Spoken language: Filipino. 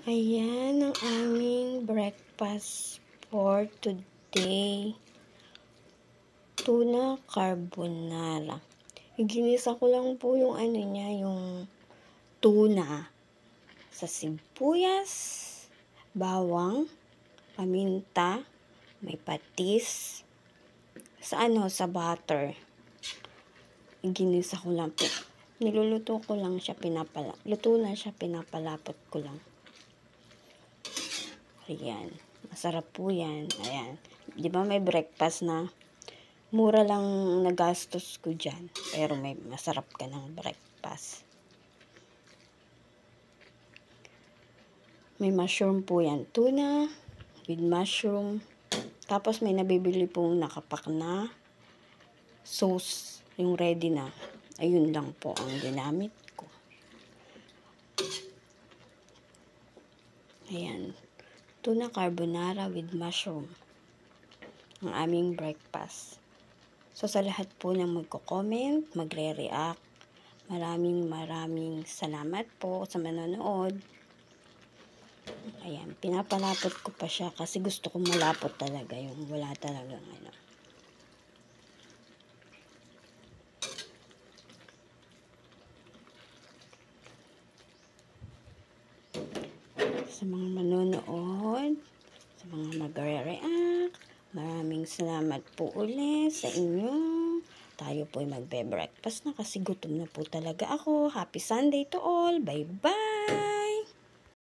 Ayan ang aming breakfast for today. Tuna carbonara. Ginisa ko lang po yung yung tuna sa sibuyas, bawang, paminta, may patis, sa butter. Ginisa ko lang po. Niluluto ko lang siya, luto na siya, pinapalapot ko lang. Ayan. Masarap po yan. Ayan. Di ba may breakfast na? Mura lang nagastos ko dyan. Pero may masarap ka ng breakfast. May mushroom po yan. Tuna with mushroom. Tapos may nabibili pong nakapak na sauce. Yung ready na. Ayun lang po ang ginamit ko. Ayan. Tuna carbonara with mushroom. Ang aming breakfast. So, sa lahat po na magko-comment, magre-react, maraming salamat po sa manonood. Ayan, pinapalapot ko pa siya kasi gusto ko malapot talaga yung wala talagang Sa mga manonood, sa mga magre-react, maraming salamat po ulit sa inyo. Tayo po ay magbe-breakfast na kasi gutom na po talaga ako. Happy Sunday to all. Bye-bye!